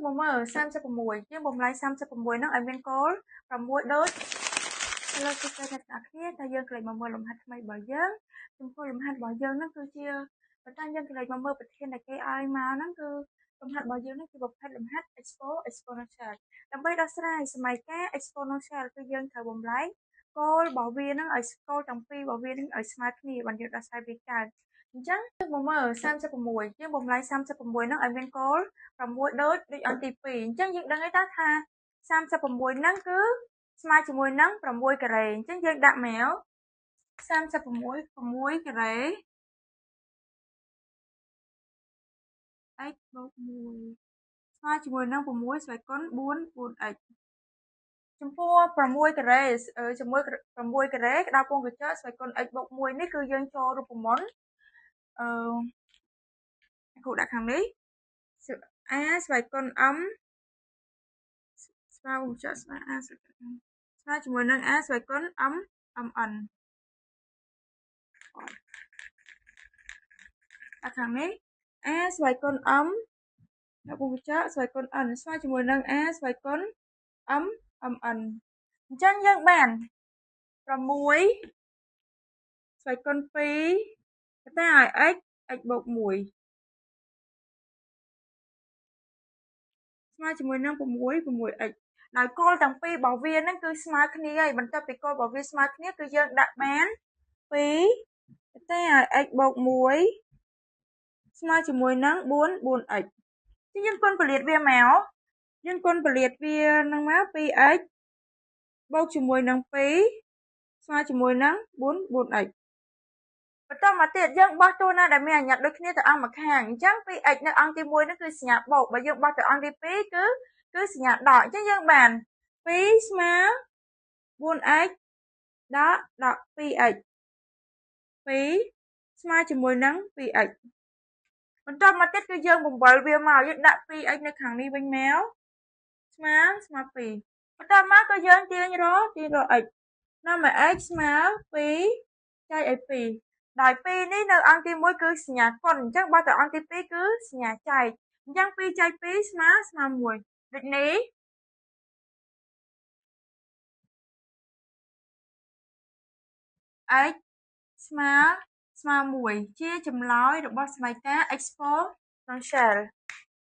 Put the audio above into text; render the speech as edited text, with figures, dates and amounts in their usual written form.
មកមើល36យើងបំលែង36ហ្នឹងឲ្យមានគោល6ដូចលោកជិះទៅអ្នកទាំងគ្នាតែយើងក្លែងមកមើលលំហាត់ថ្មីរបស់យើងចំពោះលំហាត់របស់យើងហ្នឹងគឺជាប៉ុន្តែយើងក្លែងមកមើលប្រធានដែលគេឲ្យមកហ្នឹងគឺលំហាត់របស់យើងហ្នឹងគឺប្រភេទលំហាត់ exponential ដើម្បីដោះស្រាយសមីការ exponential គឺយើងត្រូវបំលែងគោលរបស់វាហ្នឹងឲ្យគោលទាំងពីររបស់វាហ្នឹងឲ្យស្មើគ្នាបានយើងដោះស្រាយវាកើតអញ្ចឹងមកមើល36យើងបំលែង36ហ្នឹងឲ្យមានគោល6ដូចអន្តទី2អញ្ចឹងយើងដឹងហើយថា36ហ្នឹងគឺស្មើជាមួយនឹង6ការ៉េអញ្ចឹងយើងដាក់មក36 6ការ៉េ x បូក1ស្មើជាមួយនឹង6ស្វ័យគុណ4 4x ចំពោះ6ការ៉េជាមួយ6ការ៉េក្តៅពងកញ្ចក់ស្វ័យគុណ x បូក1នេះគឺយើងចូលរូបមន្តគ្រូដាក់ខាងនេះ a ស្វ័យគុណ m ស្មើពងកញ្ចក់ស្មើ a ស្មើជាមួយនឹង a ស្វ័យគុណ m mn ដាក់ខាងនេះ a ស្វ័យគុណ m ដាក់ពងកញ្ចក់ស្វ័យគុណ n ស្មើជាមួយនឹង a ស្វ័យគុណ m mn អញ្ចឹងយើងបាន6ស្វ័យគុណ2តែឲ្យ x បូក1ស្មើជាមួយនឹង6x ដោយគោលទាំងពីររបស់វាហ្នឹងគឺស្មើគ្នាហើយបន្ទាប់ពីគោលរបស់វាស្មើគ្នាគឺយើងដាក់បាន2តែឲ្យ x បូក1ស្មើជាមួយនឹង4x យើងគុណពលាតវាមកយើងគុណពលាតវាហ្នឹងមក 2x បូកជាមួយនឹង2ស្មើជាមួយនឹង4x បន្តមកទៀតយើងបោះតួណាដែលមានអញ្ញត្តិដូចគ្នាទៅអង្គម្ខាងអញ្ចឹង 2x នៅអង្គទី1នេះគឺសញ្ញាបូកបើយើងបោះទៅអង្គទី2គឺសញ្ញាដកអញ្ចឹងយើងបាន2ស្មើ 4x ដក 2x 2ស្មើជាមួយនឹង 2x បន្តមកទៀតគឺយើងបង្វិលវាមកយើងដាក់ 2x នៅខាងនេះវិញមកស្មើ2បន្តមកគឺយើងទាញរក x នាំឲ្យ x ស្មើ2ចែកឲ្យ2ដោយ2នេះនៅអង្គទី1គឺសញ្ញាគុណអញ្ចឹងបើទៅអង្គទី2គឺសញ្ញាចែកអញ្ចឹង2ចែក2ស្មើ1ដូចនេះx ស្មើ1ជាចម្លើយរបស់សមីការ exponential